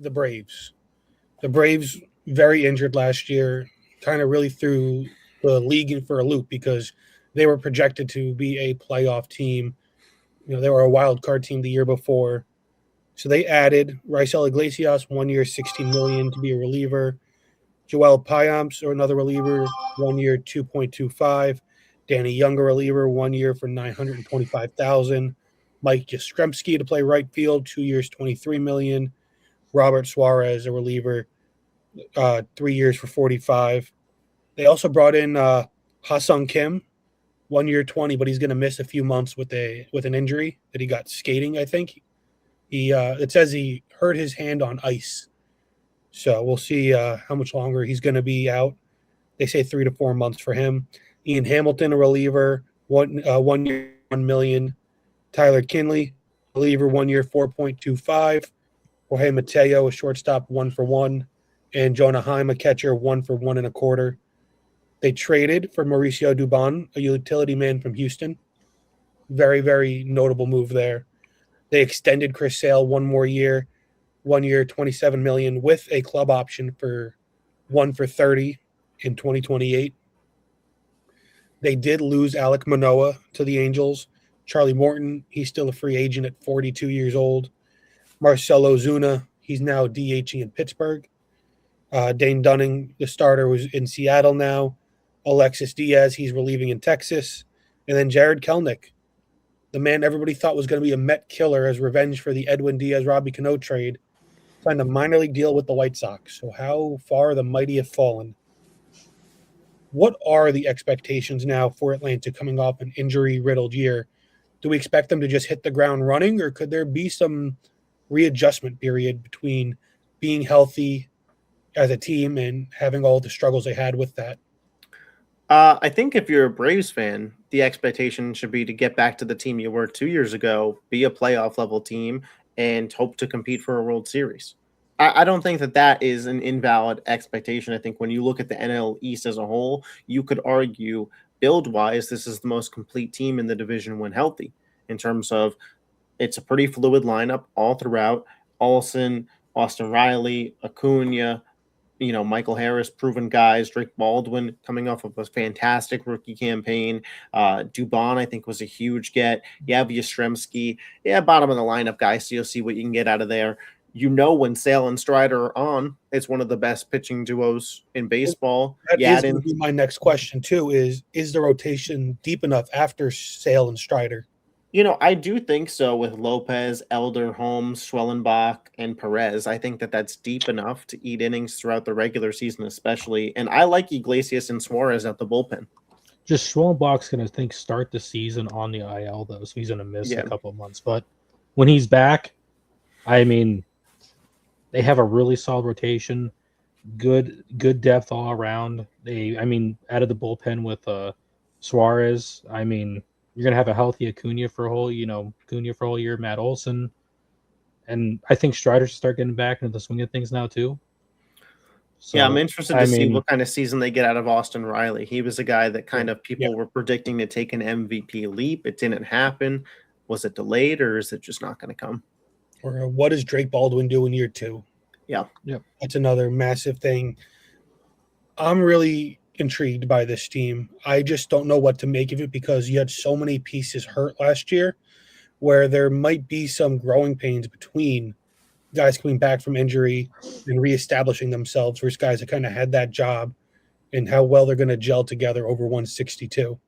the Braves. The Braves very injured last year, kind of really threw the league in for a loop because they were projected to be a playoff team. They were a wild card team the year before. So they added Raisel Iglesias, 1 year, $16 million to be a reliever. Joel Payamps, or another reliever, 1 year, 2.25. Danny Younger, reliever, 1 year for $925,000. Mike Yastrzemski to play right field, 2 years, $23 million. Robert Suarez, a reliever, 3 years for 45. They also brought in Ha-Sung Kim, 1 year, 20, but he's going to miss a few months with an injury that he got skating, I think. It says he hurt his hand on ice. So we'll see how much longer he's going to be out. They say 3 to 4 months for him. Ian Hamilton, a reliever, 1 year, $1 million. Tyler Kinley, reliever, 1 year, 4.25. Jorge Mateo, a shortstop, 1 for 1. And Jonah Heim, a catcher, 1 for 1.25. They traded for Mauricio Dubon, a utility man from Houston. Very, very notable move there. They extended Chris Sale 1 more year, 1 year, $27 million, with a club option for 1 for 30 in 2028. They did lose Alek Manoah to the Angels. Charlie Morton, he's still a free agent at 42 years old. Marcelo Zuna, he's now DHing in Pittsburgh. Dane Dunning, the starter, was in Seattle now. Alexis Diaz, he's relieving in Texas. And then Jared Kelenic, the man everybody thought was going to be a Met killer as revenge for the Edwin Diaz-Robbie Cano trade, signed a minor league deal with the White Sox. So how far the mighty have fallen. What are the expectations now for Atlanta coming off an injury-riddled year? Do we expect them to just hit the ground running, or could there be some readjustment period between being healthy as a team and having all the struggles they had with that? I think if you're a Braves fan, the expectation should be to get back to the team you were 2 years ago, be a playoff level team, and hope to compete for a World Series. I don't think that is an invalid expectation. I think when you look at the NL East as a whole, you could argue build-wise, this is the most complete team in the division when healthy, in terms of it's a pretty fluid lineup all throughout. Olsen, Austin Riley, Acuna, Michael Harris, proven guys, Drake Baldwin coming off of a fantastic rookie campaign. Dubon, I think, was a huge get. Yeah, Yastrzemski. Yeah, bottom of the lineup guys, so you'll see what you can get out of there. When Sale and Strider are on, it's one of the best pitching duos in baseball. That is going to be my next question, too, is the rotation deep enough after Sale and Strider? I do think so with Lopez, Elder, Holmes, Schwellenbach, and Perez. I think that's deep enough to eat innings throughout the regular season, especially. And I like Iglesias and Suarez at the bullpen. Just Schwellenbach's going to start the season on the IL, though, so he's going to miss a couple of months. But when he's back, I mean, they have a really solid rotation, good depth all around. Out of the bullpen with Suarez, you're going to have a healthy Acuna for a whole year, Matt Olson. And I think Strider should start getting back into the swing of things now, too. So, yeah, I'm interested to see what kind of season they get out of Austin Riley. He was a guy that kind of people were predicting to take an MVP leap. It didn't happen. Was it delayed, or is it just not going to come? Or what does Drake Baldwin do in year 2? Yeah. That's another massive thing. I'm really intrigued by this team. I just don't know what to make of it because you had so many pieces hurt last year where there might be some growing pains between guys coming back from injury and reestablishing themselves versus guys that kind of had that job and how well they're going to gel together over 162.